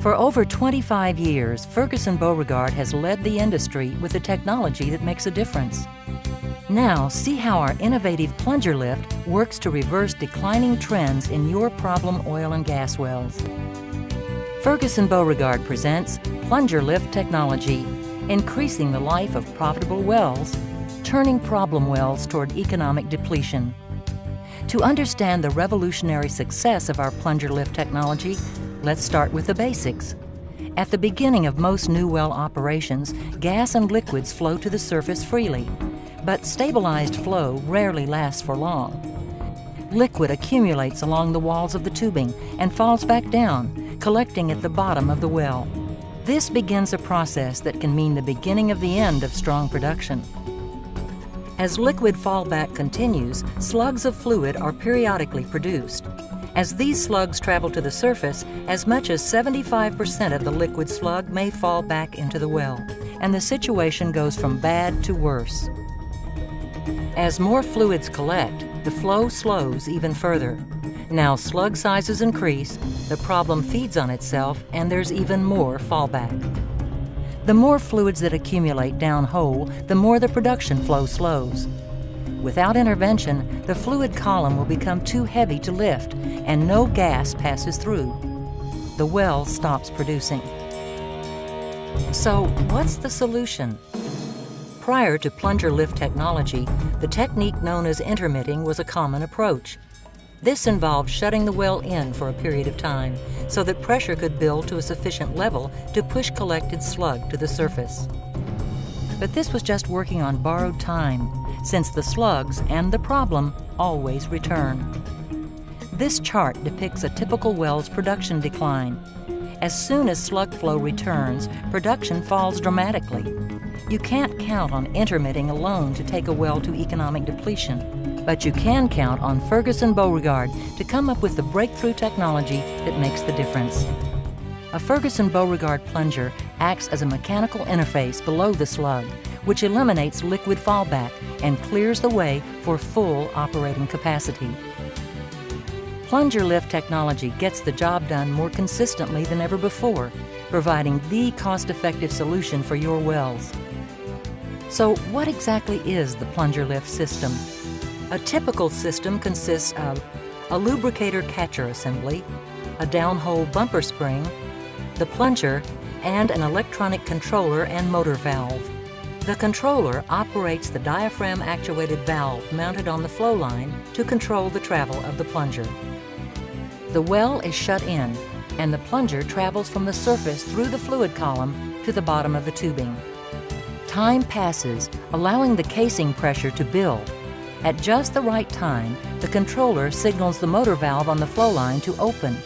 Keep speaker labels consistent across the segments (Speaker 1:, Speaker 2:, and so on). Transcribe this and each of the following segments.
Speaker 1: For over 25 years, Ferguson Beauregard has led the industry with the technology that makes a difference. Now, see how our innovative plunger lift works to reverse declining trends in your problem oil and gas wells. Ferguson Beauregard presents Plunger Lift Technology, increasing the life of profitable wells, turning problem wells toward economic depletion. To understand the revolutionary success of our plunger lift technology, let's start with the basics. At the beginning of most new well operations, gas and liquids flow to the surface freely, but stabilized flow rarely lasts for long. Liquid accumulates along the walls of the tubing and falls back down, collecting at the bottom of the well. This begins a process that can mean the beginning of the end of strong production. As liquid fallback continues, slugs of fluid are periodically produced. As these slugs travel to the surface, as much as 75% of the liquid slug may fall back into the well, and the situation goes from bad to worse. As more fluids collect, the flow slows even further. Now slug sizes increase, the problem feeds on itself, and there's even more fallback. The more fluids that accumulate downhole, the more the production flow slows. Without intervention, the fluid column will become too heavy to lift, and no gas passes through. The well stops producing. So, what's the solution? Prior to plunger lift technology, the technique known as intermitting was a common approach. This involved shutting the well in for a period of time so that pressure could build to a sufficient level to push collected slug to the surface. But this was just working on borrowed time, since the slugs and the problem always return. This chart depicts a typical well's production decline. As soon as slug flow returns, production falls dramatically. You can't count on intermitting alone to take a well to economic depletion, but you can count on Ferguson Beauregard to come up with the breakthrough technology that makes the difference. A Ferguson Beauregard plunger acts as a mechanical interface below the slug, which eliminates liquid fallback and clears the way for full operating capacity. Plunger lift technology gets the job done more consistently than ever before, providing the cost-effective solution for your wells. So what exactly is the plunger lift system? A typical system consists of a lubricator catcher assembly, a downhole bumper spring, the plunger, and an electronic controller and motor valve. The controller operates the diaphragm-actuated valve mounted on the flow line to control the travel of the plunger. The well is shut in, and the plunger travels from the surface through the fluid column to the bottom of the tubing. Time passes, allowing the casing pressure to build. At just the right time, the controller signals the motor valve on the flow line to open,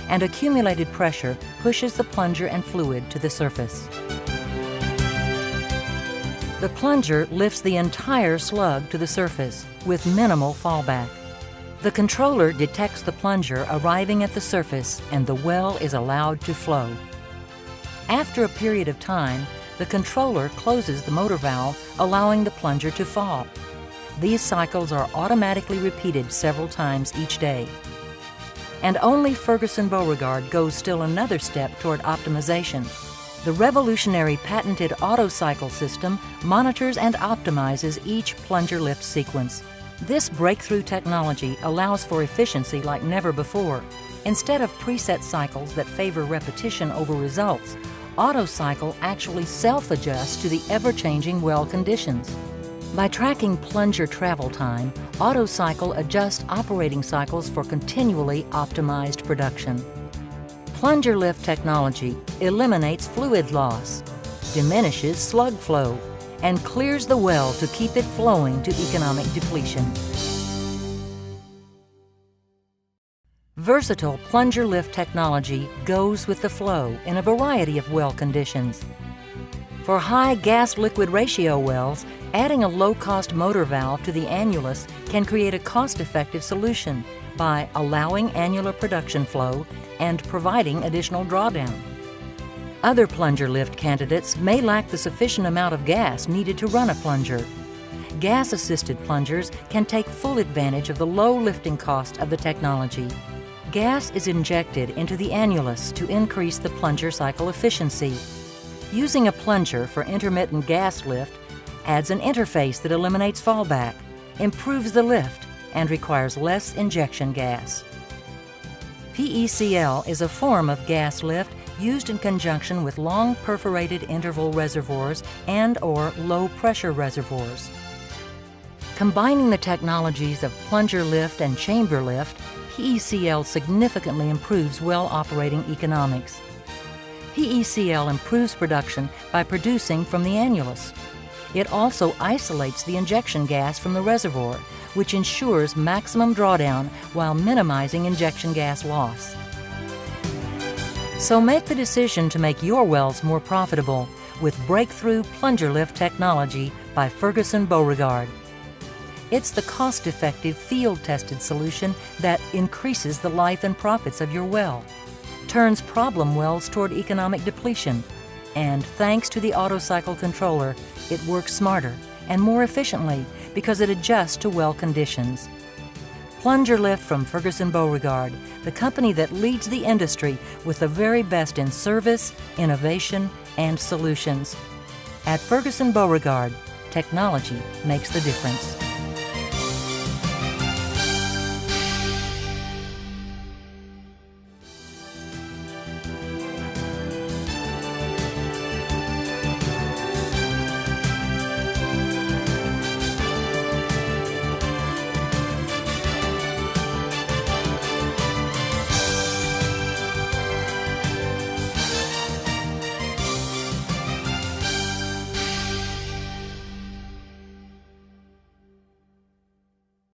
Speaker 1: and accumulated pressure pushes the plunger and fluid to the surface. The plunger lifts the entire slug to the surface with minimal fallback. The controller detects the plunger arriving at the surface, and the well is allowed to flow. After a period of time, the controller closes the motor valve, allowing the plunger to fall. These cycles are automatically repeated several times each day. And only Ferguson Beauregard goes still another step toward optimization. The revolutionary patented AutoCycle system monitors and optimizes each plunger lift sequence. This breakthrough technology allows for efficiency like never before. Instead of preset cycles that favor repetition over results, AutoCycle actually self-adjusts to the ever-changing well conditions. By tracking plunger travel time, AutoCycle adjusts operating cycles for continually optimized production. Plunger lift technology eliminates fluid loss, diminishes slug flow, and clears the well to keep it flowing to economic depletion. Versatile plunger lift technology goes with the flow in a variety of well conditions. For high gas-liquid ratio wells, adding a low-cost motor valve to the annulus can create a cost-effective solution by allowing annular production flow and providing additional drawdown. Other plunger lift candidates may lack the sufficient amount of gas needed to run a plunger. Gas-assisted plungers can take full advantage of the low lifting cost of the technology. Gas is injected into the annulus to increase the plunger cycle efficiency. Using a plunger for intermittent gas lift adds an interface that eliminates fallback, improves the lift, and requires less injection gas. PECL is a form of gas lift used in conjunction with long perforated interval reservoirs and/or low-pressure reservoirs. Combining the technologies of plunger lift and chamber lift, PECL significantly improves well operating economics. PECL improves production by producing from the annulus. It also isolates the injection gas from the reservoir, which ensures maximum drawdown while minimizing injection gas loss. So make the decision to make your wells more profitable with breakthrough plunger lift technology by Ferguson Beauregard. It's the cost-effective, field-tested solution that increases the life and profits of your well, turns problem wells toward economic depletion, and thanks to the AutoCycle controller, it works smarter and more efficiently because it adjusts to well conditions. Plunger Lift from Ferguson Beauregard, the company that leads the industry with the very best in service, innovation, and solutions. At Ferguson Beauregard, technology makes the difference.